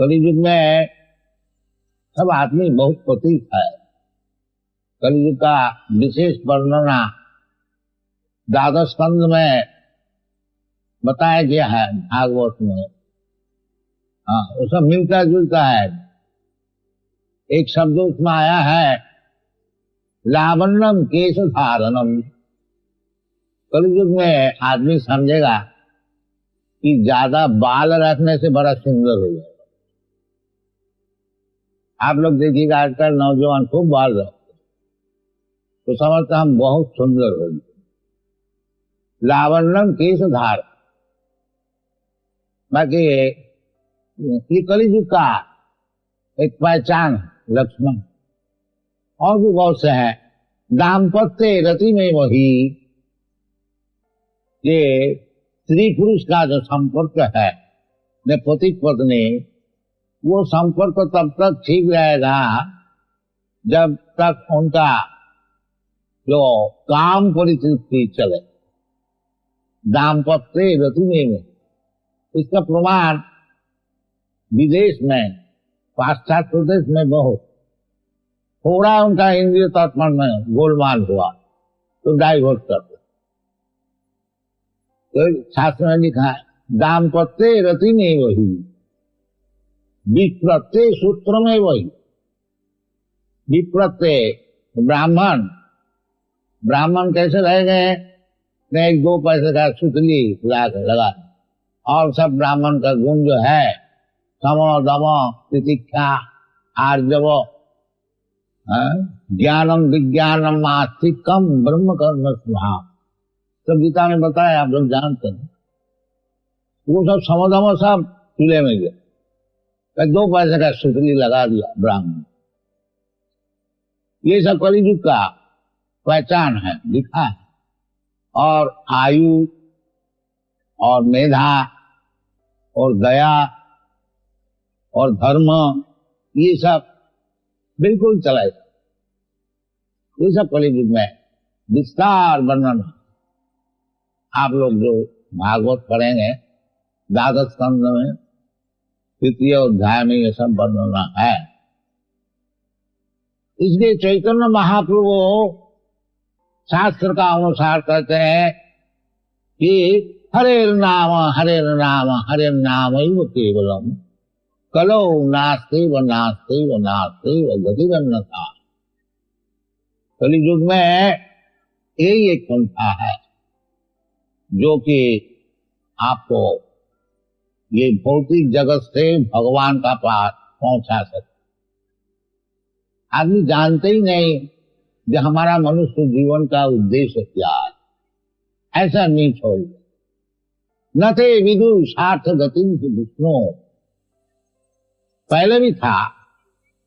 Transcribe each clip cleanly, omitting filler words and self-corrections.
कलियुग में सब आदमी बहुत पतित है। कलियुग का विशेष वर्णना द्वादश स्कंद में बताया गया है भागवत में। हाँ, वो सब मिलता जुलता है। एक शब्द उसमें आया है लावण्यम केश धारणम। कलियुग में आदमी समझेगा कि ज्यादा बाल रखने से बड़ा सुंदर हो जाएगा। आप लोग देखिएगा आजकल नौजवान खूब बाल रखते तो समझते हम बहुत सुंदर हो गए। लावण्यम केश धार। बाकी ये कलियुग का एक पहचान लक्ष्मण और भी बहुत से हैं। दाम्पत्य रति में वही, ये स्त्री पुरुष का जो संपर्क है पति पत्नी, वो संपर्क तब तक ठीक रहेगा जब तक उनका जो काम परितृप्ति चले। दाम्पत्य रति में इसका प्रमाण विदेश में, पाश्चात्य देश में बहुत थोड़ा उनका इंद्रिय तर्पण में गोलमाल हुआ तो डाइवोर्स कर दो। तो शास्त्र में लिखा है दाम्पत्य रति में वही, विप्रत्य सूत्र में वही। विप्रत्य ब्राह्मण, ब्राह्मण कैसे रह गए? एक 2 पैसे का सुतली लगा और सब ब्राह्मण का गुण जो है समो दमो तितिक्षा आर्जव ज्ञानम विज्ञानम आस्तिकम ब्रह्म कर्म स्वभाव। तो गीता ने बताया, आप लोग जानते हैं। वो सब समोदमो सब चूल्हे में गया, 2 पैसे का सुतली लगा दिया ब्राह्मण। ये सब कलियुग का पहचान है, लिखा है। और आयु और मेधा और दया और धर्म, ये सब बिल्कुल चलाए। ये सब कलियुग में विस्तार वर्णन। आप लोग जो भागवत पढ़ेंगे द्वादश स्कंद में 3य अध्याय में ये सब वर्णना है। इसलिए चैतन्य महाप्रभु शास्त्र का अनुसार कहते हैं कि हरे नाम हरे नाम केवलम कलो नास्ति व नास्ति व नास्ति व गतिरन्यथा। कलियुग में यही एक पंथा है जो कि आपको ये भौतिक जगत से भगवान का पास पहुंचा सकते। आदमी जानते ही नहीं कि हमारा मनुष्य जीवन का उद्देश्य क्या है। ऐसा नहीं छोड़ न थे विदु सार्थ गति विष्णु। पहले भी था,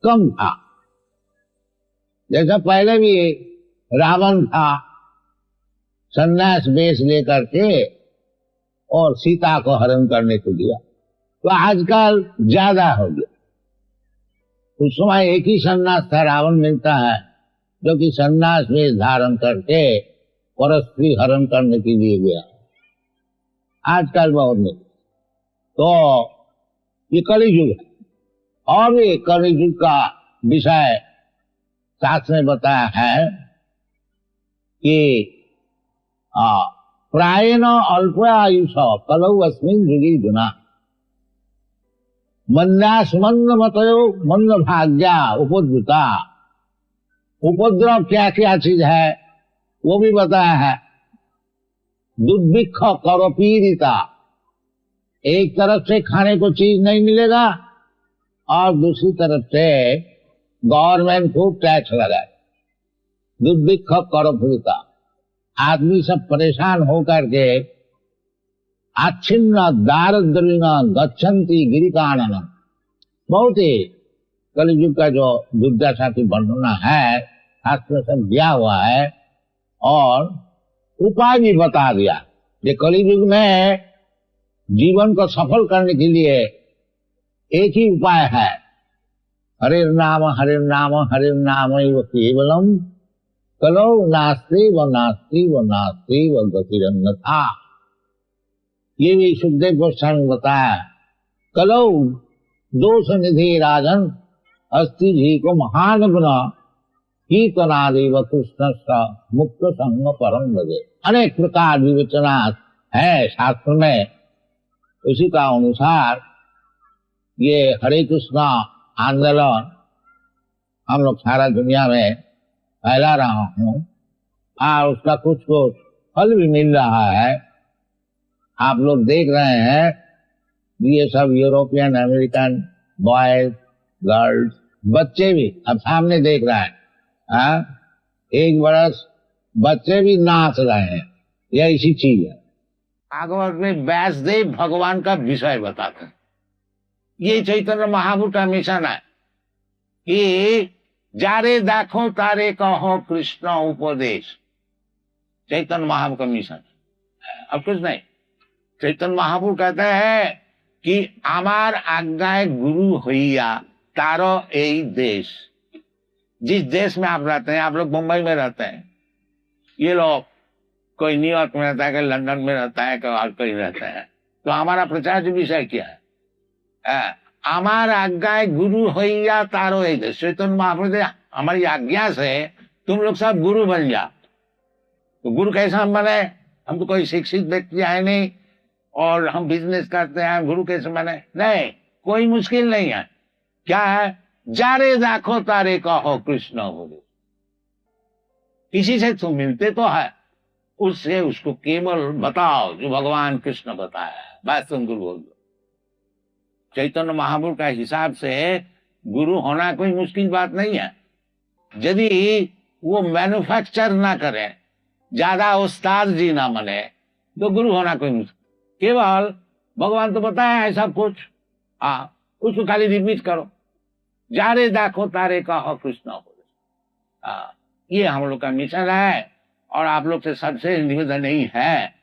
कम था। जैसा पहले भी रावण था, सन्यास वेश लेकर के और सीता को हरण करने को दिया, तो आजकल ज्यादा हो गया। उस समय एक ही सन्यास था, रावण मिलता है, जो कि सन्यास वेश धारण करके परस्त्री हरण करने के लिए गया। आजकल बहुत नहीं। तो ये कलियुग है। और भी कलियुग का विषय शास्त्र ने बताया है कि प्रायेण अल्पायुष कलौ अस्मिन् युगे जुना मंदासमंद मतयो मंद भाग्या उपद्रुता। उपद्रव क्या क्या चीज है वो भी बताया है। दुर्भिक्ष करोपीड़िता, एक तरफ से खाने को चीज नहीं मिलेगा और दूसरी तरफ से गवर्नमेंट खूब टैक्स लगाए। दुर्भिक्ष करोपीड़िता, आदमी सब परेशान होकर के अच्छिन्न दारिद्र्येण गच्छन्ति गिरिकानन। बहुत ही कलियुग का जो दुर्दशा की वर्णना है शास्त्र सब दिया हुआ है और उपाय भी बता दिया। ये कलियुग में जीवन को सफल करने के लिए एक ही उपाय है, हरे नाम केवलम कलो नास्ति व नास्ति व नास्ति व गतिरन्यथा। ये भी सुखदेव गोस्वामी बताया। कलो दोष निधि राजन अस्ति जी को महान गुना कीर्तनादेव कृष्ण मुक्त संग परम भजे। अनेक प्रकार विवेचना है शास्त्र में। उसी का अनुसार ये हरे कृष्णा आंदोलन हम लोग सारा दुनिया में फैला रहा हूँ और उसका कुछ कुछ फल भी मिल रहा है। आप लोग देख रहे हैं ये सब यूरोपियन अमेरिकन बॉयज गर्ल्स बच्चे भी अब सामने देख रहे हैं। 1 बरस बच्चे भी नाच रहे हैं। यह इसी चीज है। भागवत में व्यासदेव भगवान का विषय बताते हैं। ये चैतन्य महाप्रभु का मिशन है कि जारे दाखो तारे कहो कृष्ण उपदेश। चैतन्य महाप्रभु का मिशन अब कुछ नहीं। चैतन्य महाप्रभु कहते हैं कि हमार आज्ञाए गुरु होइया तारो यही देश। जिस देश में आप रहते हैं, आप लोग मुंबई में रहते हैं, ये लोग कोई न्यूयॉर्क में रहता है, कोई लंदन में रहता है, कोई और कहीं रहता है, तो हमारा प्रचार जो विषय क्या है? हमार आज्ञा गुरु होइया तारो यही देश। चैतन्य महाप्रभु हमारी आज्ञा से तुम लोग सब गुरु बन जाओ। तो गुरु कैसे हम बने? हम तो कोई शिक्षित व्यक्ति है नहीं और हम बिजनेस करते हैं, गुरु कैसे बने? नहीं, कोई मुश्किल नहीं है। क्या है? जारे दाखो तारे कहो कृष्ण बोले। किसी से तुम मिलते तो है, उससे उसको केवल बताओ जो भगवान कृष्ण बताया है, बस तुम गुरु बोल दो। चैतन्य महाप्रभु का हिसाब से गुरु होना कोई मुश्किल बात नहीं है। यदि वो मैन्युफैक्चर ना करे, ज्यादा उस्ताद जी ना बने, तो गुरु होना कोई मुश्किल। केवल भगवान तो बताया है सब कुछ, उसको खाली रिपीट करो। जारे दाखो तारे कहो कृष्ण बोले। ये हम लोग का मिशन है। और आप लोग से सबसे निवेदन यही है,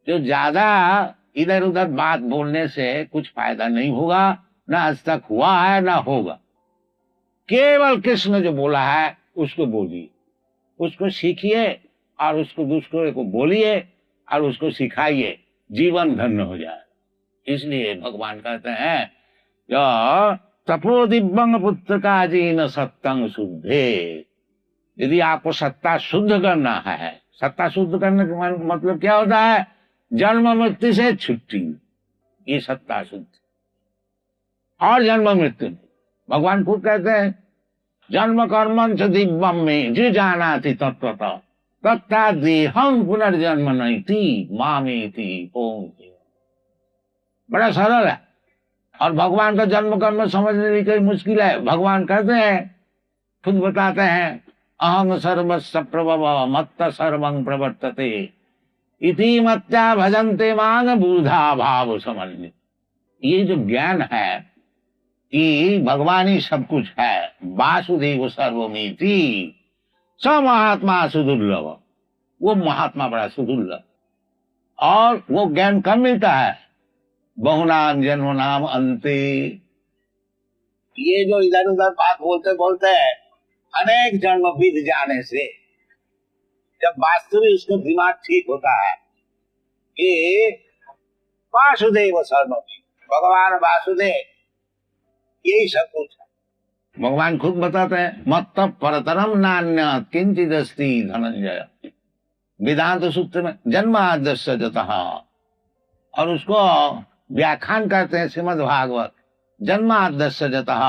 जो ज्यादा इधर उधर बात बोलने से कुछ फायदा नहीं होगा, ना आज तक हुआ है ना होगा। केवल कृष्ण जो बोला है उसको बोलिए, उसको सीखिए और उसको दूसरों को बोलिए और उसको सिखाइए, जीवन धन्य हो जाए। इसलिए भगवान कहते हैं जो तपो दिव्यंग पुत्र का जीन सत्तंग शुद्धे। यदि आपको सत्ता शुद्ध करना है, सत्ता शुद्ध करने का मतलब क्या होता है? जन्म मृत्यु से छुट्टी, ये सत्ता शुद्ध। और जन्म मृत्यु भगवान खुद कहते हैं जन्म कर्म च दिव्यम में जो जाना थी तत्वतः तथा देहम पुनर्जन्म नहीं थी मामे थी ओम। बड़ा सरल है। और भगवान का जन्म कर्म समझने में कोई मुश्किल है? भगवान कहते हैं, खुद बताते हैं अहम सर्वस्व प्रभव मत्त सर्वं प्रवर्तते इति मत्या भजन्ते मांग बुधा भाव समन्वित। ये जो ज्ञान है कि भगवान ही सब कुछ है, वासुदेव सर्वमिति स महात्मा सुदुर्लभ। वो महात्मा बड़ा सुदुर्लभ। और वो ज्ञान कब मिलता है? बहुनाम जन्म नाम अंते। ये जो इधर उधर बात बोलते बोलते अनेक जन्म बीत जाने से जब वास्तविक उसको दिमाग ठीक होता है कि वासुदेव सर्वमिति, भगवान वासुदेव यही सब कुछ है। भगवान खुद बताते हैं मत्त परतरम नान्य किंचिद अस्ति धनंजय। वेदांत सूत्र में जन्माद्यस्य जतः, और उसको व्याख्यान करते हैं श्रीमद् भागवत जन्माद्यस्य जतः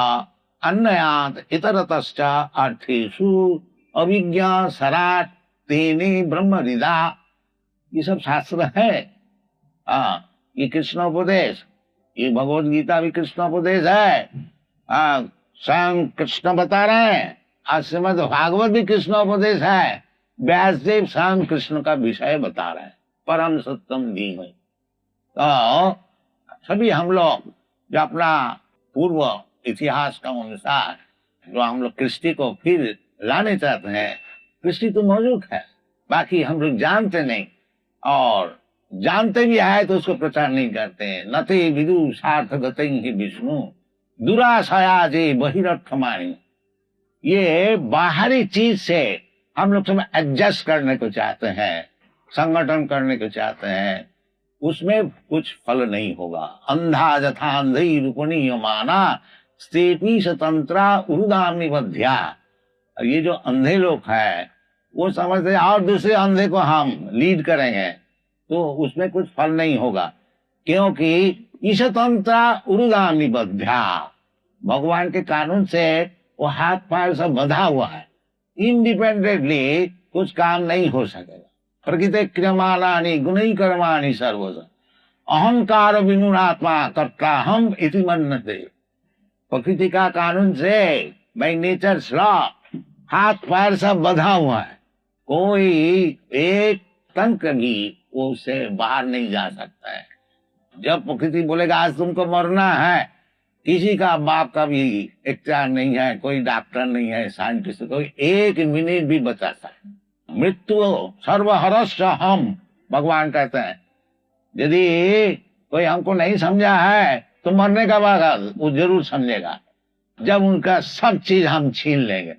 अन्नयात इतरतश्च अर्थेषु अभिज्ञा सराट तेने ब्रह्म हृदा। ये सब शास्त्र है। ये कृष्णोपदेश, ये भगवत गीता भी कृष्णोपदेश है। स्वयं कृष्ण बता रहे हैं। आज श्रीमद् भागवत भी कृष्णोपदेश है। व्यासदेव स्वयं कृष्ण का विषय बता रहे हैं, परम सत्यम धीमहि। तो सभी हम लोग जो अपना पूर्व इतिहास का अनुसार जो हम लोग कृष्टि को फिर लाने चाहते हैं, कृष्टि तो मौजूद है, बाकी हम लोग जानते नहीं, और जानते भी है तो उसको प्रचार नहीं करते हैं। नते विदु सार्थ गते विष्णु दुराशया जे बहिरर्थमाणी। ये बाहरी चीज से हम लोग सब एडजस्ट करने को चाहते हैं, संगठन करने को चाहते हैं, उसमें कुछ फल नहीं होगा। अंधा जथा अंधी रूपणी माना स्थिति स्वतंत्रा उरुदाम निबध्या। ये जो अंधे लोग हैं वो समझते हैं और दूसरे अंधे को हम लीड करेंगे तो उसमें कुछ फल नहीं होगा, क्योंकि ईशतंत्रा उरुदाम निबध्या, भगवान के कानून से वो हाथ पैर सब बंधा हुआ है, इंडिपेंडेंटली कुछ काम नहीं हो सकेगा। प्रकृति क्रियमाणानि गुणै कर्माणि सर्वश अहंकार विनुरात्मा कर्ता हम इति मन्यते। प्रकृति का कानून से बाय नेचर लॉ हाथ पैर सब बंधा हुआ है, कोई एक तंक भी वो उससे बाहर नहीं जा सकता है। जब प्रकृति बोलेगा आज तुमको मरना है, किसी का बाप का भी इख्तियार नहीं है, कोई डॉक्टर नहीं है, साइंटिस्ट कोई एक मिनट भी बचा सकता। मृत्यु सर्वहरस्य हम, भगवान कहते हैं यदि कोई हमको नहीं समझा है तो मरने का बाद वो जरूर समझेगा, जब उनका सब चीज हम छीन लेंगे।